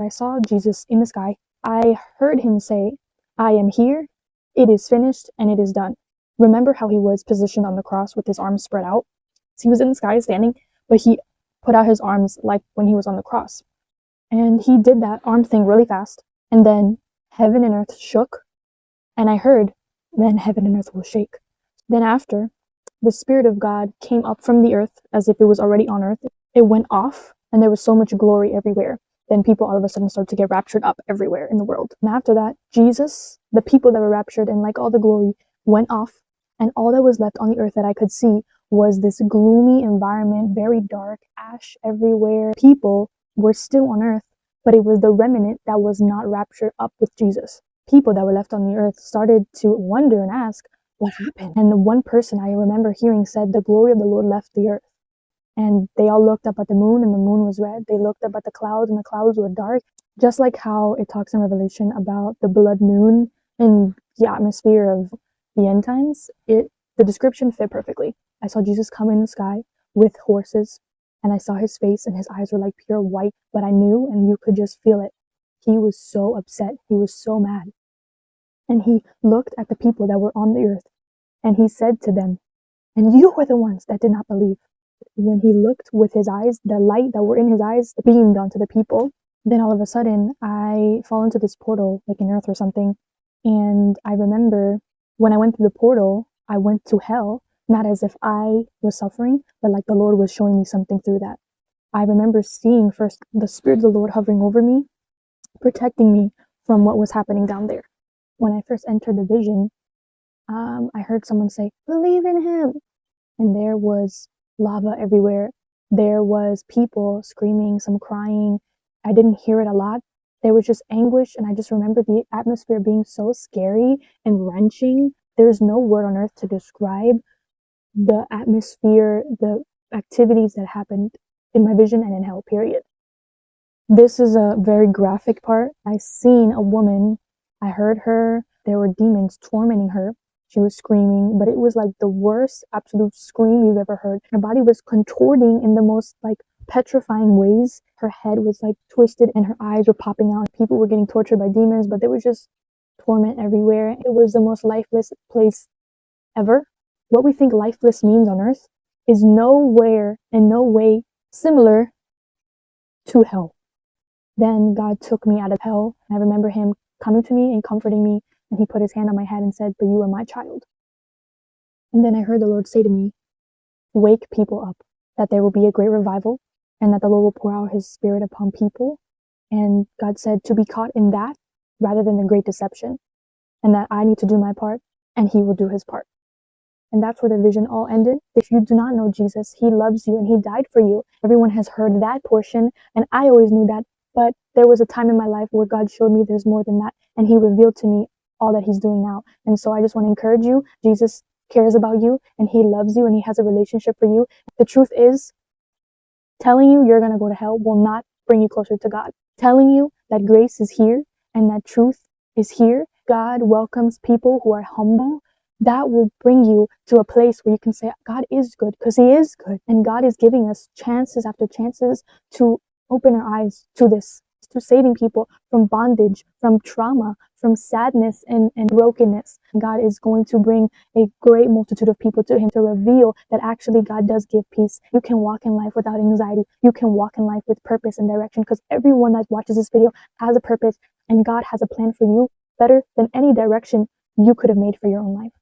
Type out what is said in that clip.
I saw Jesus in the sky. I heard him say, "I am here, it is finished, and it is done." Remember how he was positioned on the cross with his arms spread out? So he was in the sky standing, but he put out his arms like when he was on the cross. And he did that arm thing really fast. And then heaven and earth shook. And I heard, "Then heaven and earth will shake." Then after, the Spirit of God came up from the earth as if it was already on earth. It went off, and there was so much glory everywhere. Then people all of a sudden started to get raptured up everywhere in the world. And after that, Jesus, the people that were raptured, and like all the glory, went off. And all that was left on the earth that I could see was this gloomy environment, very dark, ash everywhere. People were still on earth, but it was the remnant that was not raptured up with Jesus. People that were left on the earth started to wonder and ask, what happened? And one person I remember hearing said, the glory of the Lord left the earth. And they all looked up at the moon, and the moon was red. They looked up at the clouds, and the clouds were dark. Just like how it talks in Revelation about the blood moon and the atmosphere of the end times, the description fit perfectly. I saw Jesus come in the sky with horses, and I saw his face, and his eyes were like pure white, but I knew, and you could just feel it. He was so upset. He was so mad. And he looked at the people that were on the earth, and he said to them, "And you were the ones that did not believe." When he looked with his eyes, the light that were in his eyes beamed onto the people. Then all of a sudden, I fall into this portal, like in earth or something. And I remember when I went through the portal, I went to hell, not as if I was suffering, but like the Lord was showing me something through that. I remember seeing first the Spirit of the Lord hovering over me, protecting me from what was happening down there. When I first entered the vision, I heard someone say, "Believe in him." And there was lava everywhere. There was people screaming, some crying. I didn't hear it a lot. There was just anguish, and I just remember the atmosphere being so scary and wrenching. There's no word on earth to describe the atmosphere, the activities that happened in my vision and in hell, period. This is a very graphic part. I seen a woman. I heard her. There were demons tormenting her. She was screaming, but it was like the worst absolute scream you've ever heard. Her body was contorting in the most like petrifying ways. Her head was like twisted and her eyes were popping out. People were getting tortured by demons, but there was just torment everywhere. It was the most lifeless place ever. What we think lifeless means on earth is nowhere in no way similar to hell. Then God took me out of hell. I remember him coming to me and comforting me. And he put his hand on my head and said, "But you are my child." And then I heard the Lord say to me, "Wake people up, that there will be a great revival, and that the Lord will pour out his Spirit upon people." And God said to be caught in that rather than the great deception, and that I need to do my part, and he will do his part. And that's where the vision all ended. If you do not know Jesus, he loves you and he died for you. Everyone has heard that portion, and I always knew that, but there was a time in my life where God showed me there's more than that, and he revealed to me all that he's doing now. And so I just want to encourage you. Jesus cares about you and he loves you and he has a relationship for you. The truth is, telling you you're going to go to hell will not bring you closer to God. Telling you that grace is here and that truth is here, God welcomes people who are humble, that will bring you to a place where you can say, God is good, because he is good. And God is giving us chances after chances to open our eyes to this, to saving people from bondage, from trauma, from sadness and brokenness. God is going to bring a great multitude of people to him to reveal that actually God does give peace. You can walk in life without anxiety. You can walk in life with purpose and direction, because everyone that watches this video has a purpose, and God has a plan for you better than any direction you could have made for your own life.